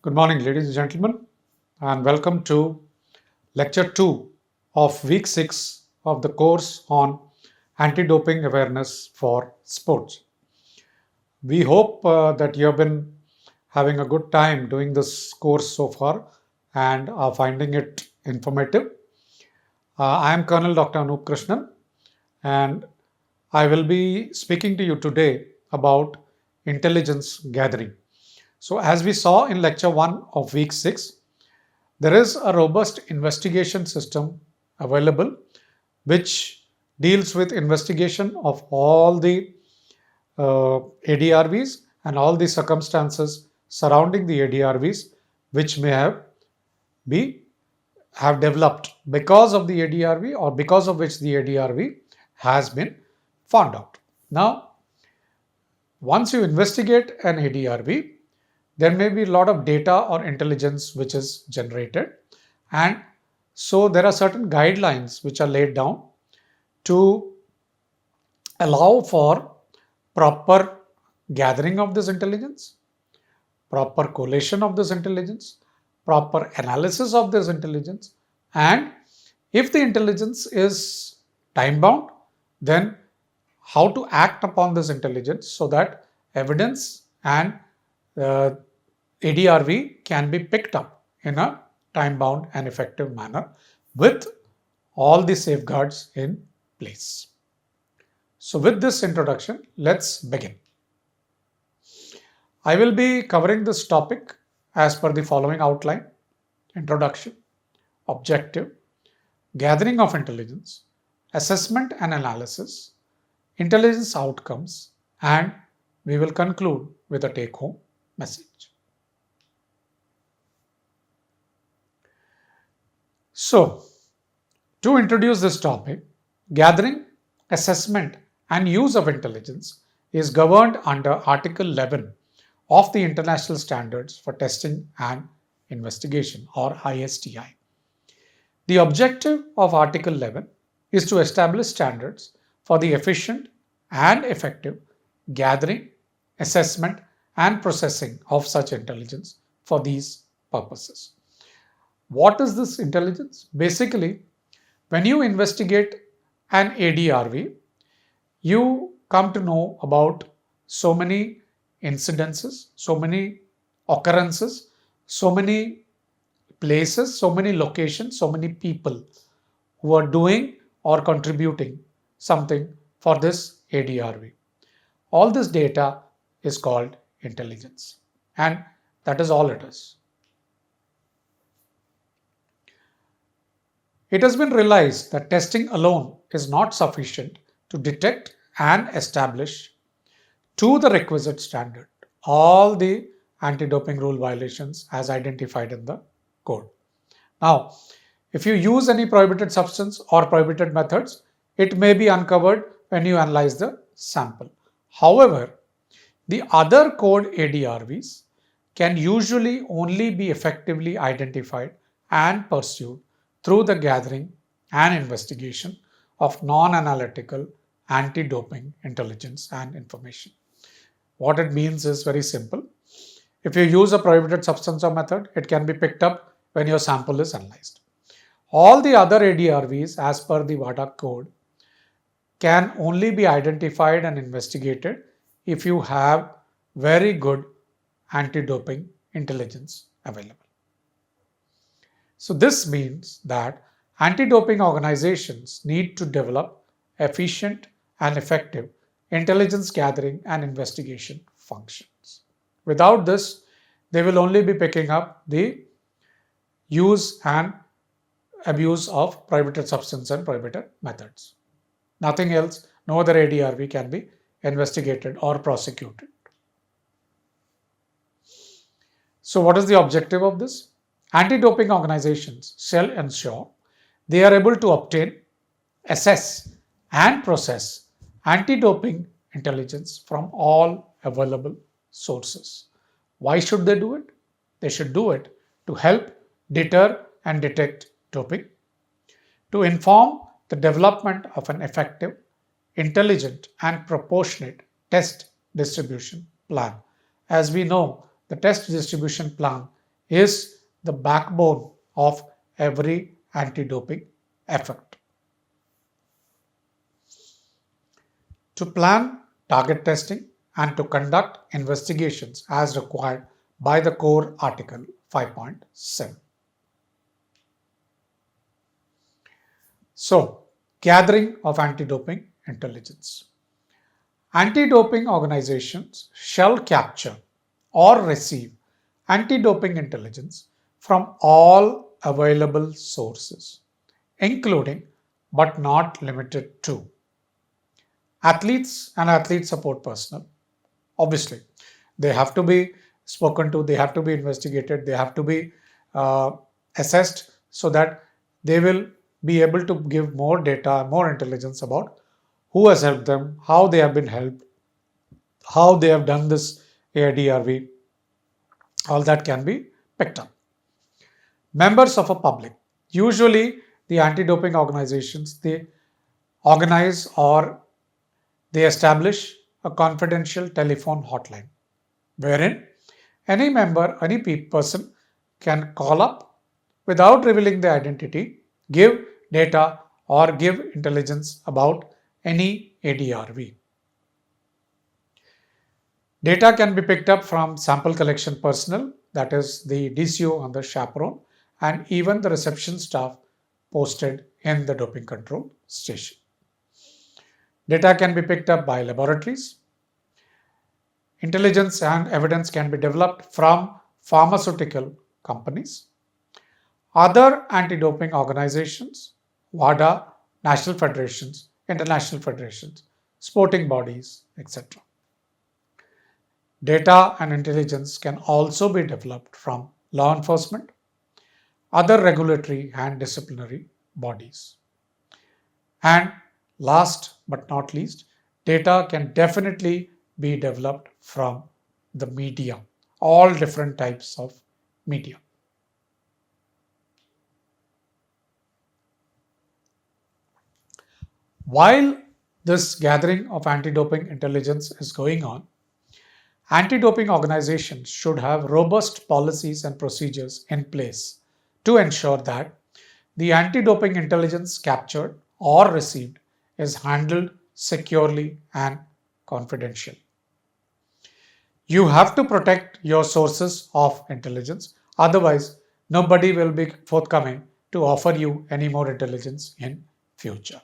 Good morning, ladies and gentlemen, and welcome to Lecture 2 of Week 6 of the course on anti doping awareness for sports. We hope that you have been having a good time doing this course so far and are finding it informative. I am Colonel Dr. Anup Krishnan, and I will be speaking to you today about intelligence gathering. So, as we saw in Lecture 1 of Week 6, there is a robust investigation system available which deals with investigation of all the ADRVs and all the circumstances surrounding the ADRVs which may be have developed because of the ADRV or because of which the ADRV has been found out. Now, once you investigate an ADRV, there may be a lot of data or intelligence which is generated, and so there are certain guidelines which are laid down to allow for proper gathering of this intelligence, proper collation of this intelligence, proper analysis of this intelligence, and if the intelligence is time bound, then how to act upon this intelligence so that evidence and uh, ADRV can be picked up in a time bound and effective manner with all the safeguards in place. So, with this introduction, let's begin. I will be covering this topic as per the following outline: introduction, objective, gathering of intelligence, assessment and analysis, intelligence outcomes, and we will conclude with a take home message. So, to introduce this topic, gathering, assessment, and use of intelligence is governed under Article 11 of the International Standards for Testing and Investigation, or ISTI. The objective of Article 11 is to establish standards for the efficient and effective gathering, assessment, and processing of such intelligence for these purposes. What is this intelligence? Basically, when you investigate an ADRV, you come to know about so many incidences, so many occurrences, so many places, so many locations, so many people who are doing or contributing something for this ADRV. All this data is called intelligence, and that is all it is. It has been realized that testing alone is not sufficient to detect and establish to the requisite standard all the anti-doping rule violations as identified in the code. Now, if you use any prohibited substance or prohibited methods, it may be uncovered when you analyze the sample. However, the other code ADRVs can usually only be effectively identified and pursued through the gathering and investigation of non-analytical anti-doping intelligence and information. What it means is very simple. If you use a prohibited substance or method, it can be picked up when your sample is analyzed. All the other ADRVs, as per the WADA code, can only be identified and investigated if you have very good anti-doping intelligence available. So this means that anti-doping organizations need to develop efficient and effective intelligence gathering and investigation functions. Without this, they will only be picking up the use and abuse of prohibited substance and prohibited methods. Nothing else, no other ADRV can be investigated or prosecuted. So what is the objective of this? Anti-doping organizations shall ensure they are able to obtain, assess, and process anti-doping intelligence from all available sources. Why should they do it? They should do it to help deter and detect doping, to inform the development of an effective, intelligent, and proportionate test distribution plan. As we know, the test distribution plan is the backbone of every anti-doping effort. To plan target testing and to conduct investigations as required by the core article 5.7. So, gathering of anti-doping intelligence. Anti-doping organizations shall capture or receive anti-doping intelligence from all available sources, including but not limited to athletes and athlete support personnel. Obviously, they have to be spoken to, they have to be investigated, they have to be uh, assessed so that they will be able to give more data, more intelligence about who has helped them, how they have been helped, how they have done this AIDRV, all that can be picked up. Members of a public. Usually, the anti-doping organizations, they organize or they establish a confidential telephone hotline wherein any member, any person can call up without revealing their identity, give data or give intelligence about any ADRV. Data can be picked up from sample collection personnel, that is the DCO and the chaperone, and even the reception staff posted in the doping control station. Data can be picked up by laboratories. Intelligence and evidence can be developed from pharmaceutical companies, other anti-doping organizations, WADA, national federations, international federations, sporting bodies, etc. Data and intelligence can also be developed from law enforcement, other regulatory and disciplinary bodies. And last but not least, data can definitely be developed from the media, all different types of media. While this gathering of anti-doping intelligence is going on, anti-doping organizations should have robust policies and procedures in place to ensure that the anti-doping intelligence captured or received is handled securely and confidentially. You have to protect your sources of intelligence, otherwise nobody will be forthcoming to offer you any more intelligence in future.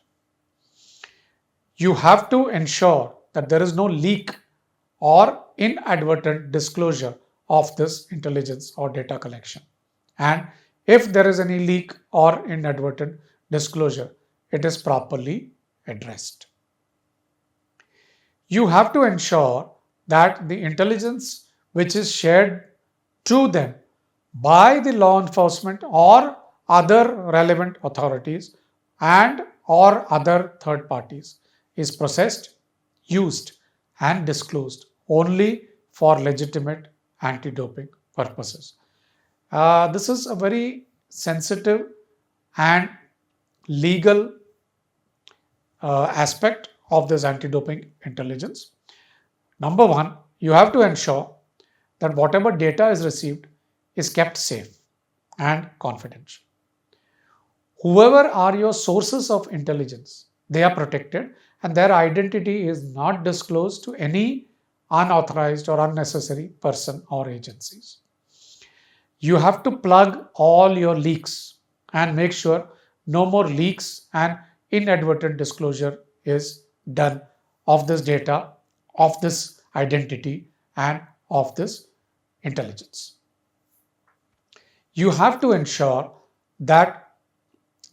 You have to ensure that there is no leak or inadvertent disclosure of this intelligence or data collection. And if there is any leak or inadvertent disclosure, it is properly addressed. You have to ensure that the intelligence which is shared to them by the law enforcement or other relevant authorities and or other third parties is processed, used and disclosed only for legitimate anti-doping purposes. This is a very sensitive and legal aspect of this anti-doping intelligence. Number one, you have to ensure that whatever data is received is kept safe and confidential. Whoever are your sources of intelligence, they are protected and their identity is not disclosed to any unauthorized or unnecessary person or agencies. You have to plug all your leaks and make sure no more leaks and inadvertent disclosure is done of this data, of this identity, and of this intelligence. You have to ensure that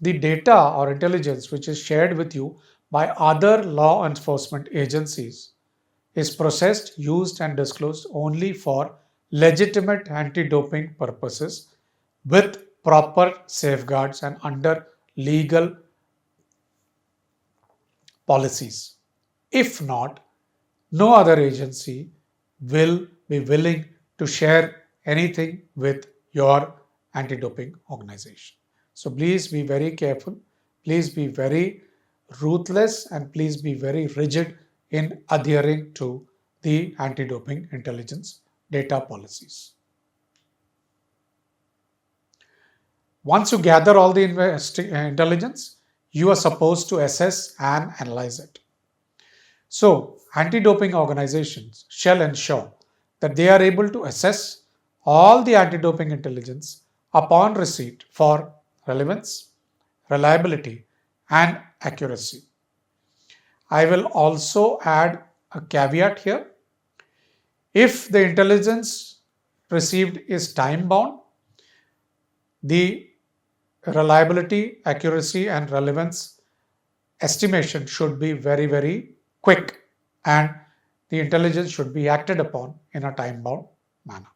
the data or intelligence which is shared with you by other law enforcement agencies is processed, used, and disclosed only for legitimate anti-doping purposes with proper safeguards and under legal policies. If not, no other agency will be willing to share anything with your anti-doping organization. So please be very careful, please be very ruthless, and please be very rigid in adhering to the anti-doping intelligence data policies. Once you gather all the intelligence, you are supposed to assess and analyze it. So, anti-doping organizations shall ensure that they are able to assess all the anti-doping intelligence upon receipt for relevance, reliability, and accuracy. I will also add a caveat here. If the intelligence received is time bound, the reliability, accuracy, and relevance estimation should be very, very quick, and the intelligence should be acted upon in a time bound manner.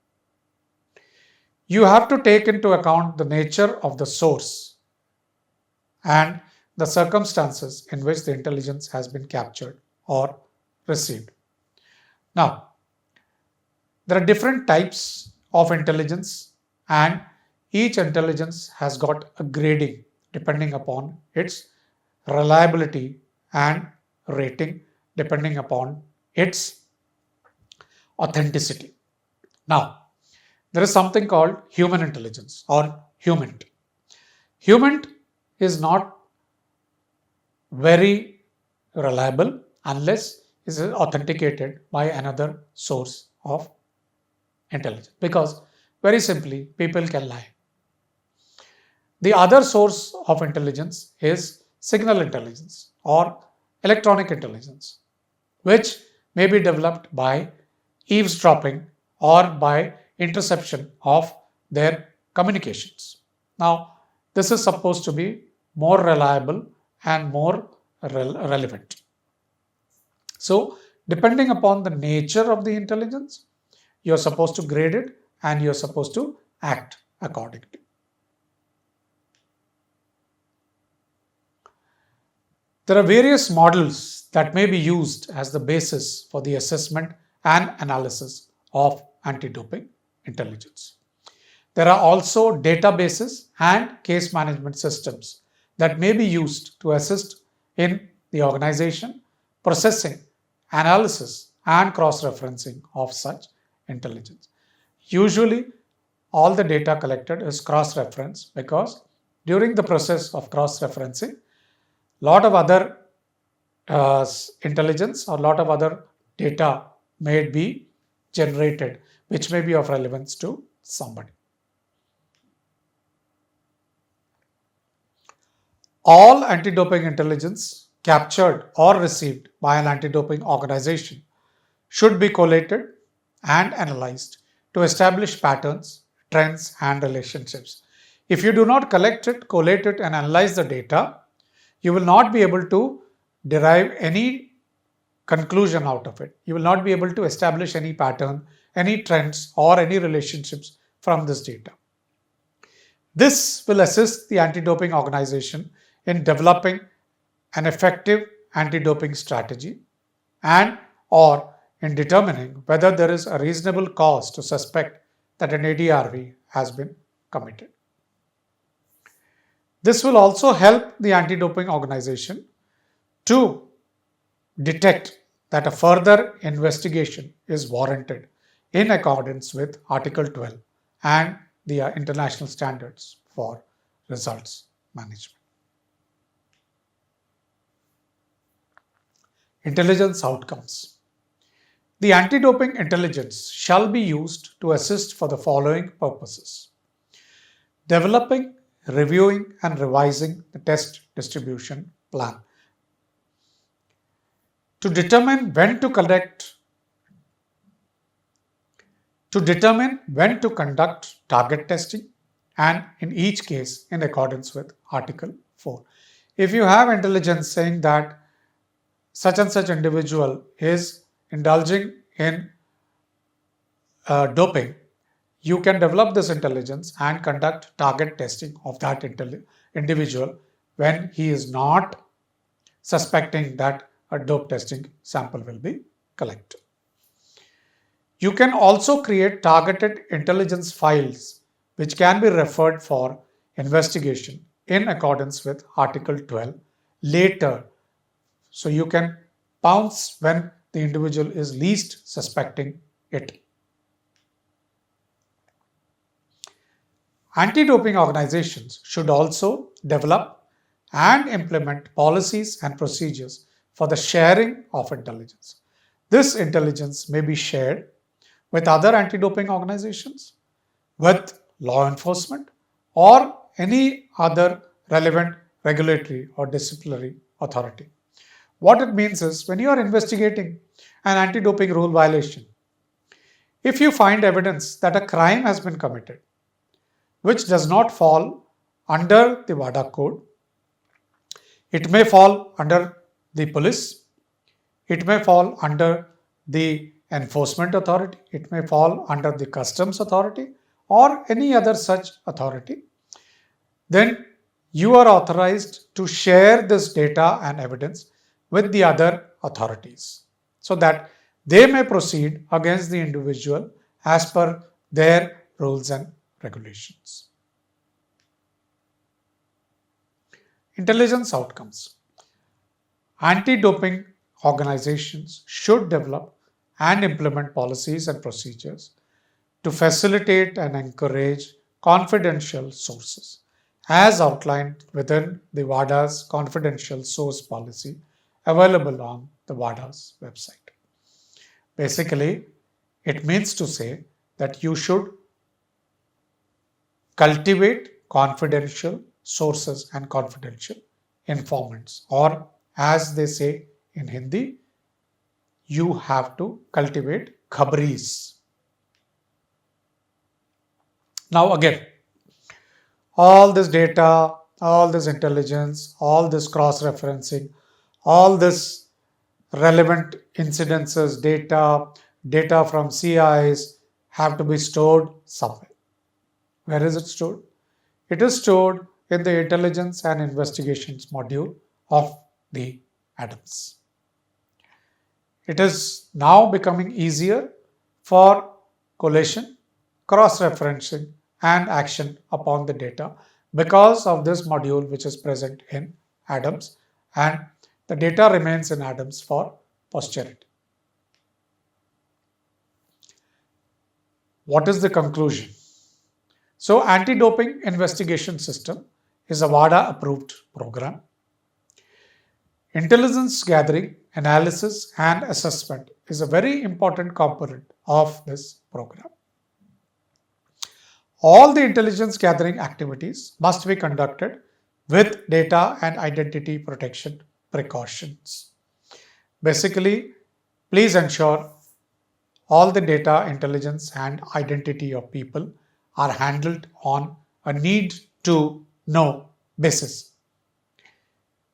You have to take into account the nature of the source and the circumstances in which the intelligence has been captured or received. Now, there are different types of intelligence, and each intelligence has got a grading depending upon its reliability and rating depending upon its authenticity. Now, there is something called human intelligence or HUMINT. HUMINT is not very reliable unless it is authenticated by another source of intelligence, because very simply people can lie. The other source of intelligence is signal intelligence or electronic intelligence, which may be developed by eavesdropping or by interception of their communications. Now, this is supposed to be more reliable and more relevant. So, depending upon the nature of the intelligence, you're supposed to grade it and you're supposed to act accordingly. There are various models that may be used as the basis for the assessment and analysis of anti-doping intelligence. There are also databases and case management systems that may be used to assist in the organization, processing, analysis, and cross-referencing of such intelligence. Usually, all the data collected is cross-referenced because during the process of cross-referencing, lot of other intelligence or lot of other data may be generated which may be of relevance to somebody. All anti-doping intelligence captured or received by an anti-doping organization should be collated and analyzed to establish patterns, trends, and relationships. If you do not collect it, collate it, and analyze the data, you will not be able to derive any conclusion out of it. You will not be able to establish any pattern, any trends, or any relationships from this data. This will assist the anti-doping organization in developing an effective anti-doping strategy and or in determining whether there is a reasonable cause to suspect that an ADRV has been committed. This will also help the anti-doping organization to detect that a further investigation is warranted in accordance with Article 12 and the international standards for results management. Intelligence outcomes. The anti-doping intelligence shall be used to assist for the following purposes: developing, reviewing, and revising the test distribution plan, to determine when to conduct target testing, and in each case in accordance with Article 4. If you have intelligence saying that such and such individual is indulging in doping, you can develop this intelligence and conduct target testing of that individual when he is not suspecting that a dope testing sample will be collected. You can also create targeted intelligence files which can be referred for investigation in accordance with Article 12 later. So you can pounce when the individual is least suspecting it. Anti-doping organizations should also develop and implement policies and procedures for the sharing of intelligence. This intelligence may be shared with other anti-doping organizations, with law enforcement, or any other relevant regulatory or disciplinary authority. What it means is when you are investigating an anti doping rule violation, if you find evidence that a crime has been committed which does not fall under the WADA code, it may fall under the police, it may fall under the enforcement authority, it may fall under the customs authority, or any other such authority, then you are authorized to share this data and evidence with the other authorities so that they may proceed against the individual as per their rules and regulations. Intelligence outcomes. Anti-doping organizations should develop and implement policies and procedures to facilitate and encourage confidential sources as outlined within the WADA's confidential source policy available on the WADA's website. Basically, it means to say that you should cultivate confidential sources and confidential informants, or as they say in Hindi, you have to cultivate khabris. Now again, all this data, all this intelligence, all this cross-referencing, all this relevant incidences, data from CIs have to be stored somewhere. Where is it stored? It is stored in the intelligence and investigations module of the ADAMS. It is now becoming easier for collation, cross-referencing, and action upon the data because of this module which is present in ADAMS, and the data remains in ADAMS for posterity. What is the conclusion? So, anti-doping investigation system is a WADA approved program. Intelligence gathering, analysis, and assessment is a very important component of this program. All the intelligence gathering activities must be conducted with data and identity protection precautions. Basically, please ensure all the data, intelligence, and identity of people are handled on a need to know basis.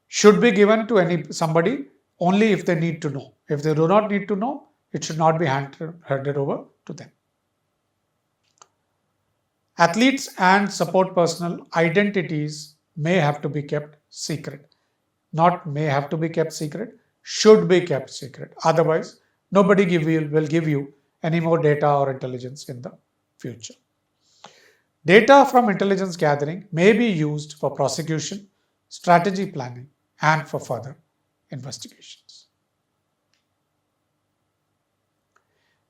Should be given to somebody only if they need to know. If they do not need to know, it should not be handed over to them. Athletes and support personnel identities may have to be kept secret. Not may have to be kept secret, should be kept secret. Otherwise, nobody will give you any more data or intelligence in the future. Data from intelligence gathering may be used for prosecution, strategy planning, and for further investigations.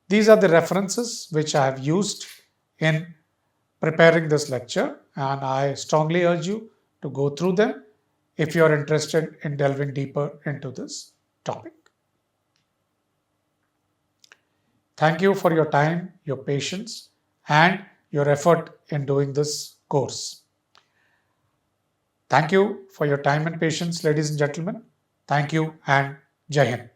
These are the references which I have used in preparing this lecture, and I strongly urge you to go through them if you are interested in delving deeper into this topic. Thank you for your time, your patience, and your effort in doing this course. Thank you for your time and patience, ladies and gentlemen. Thank you and Jai Hind.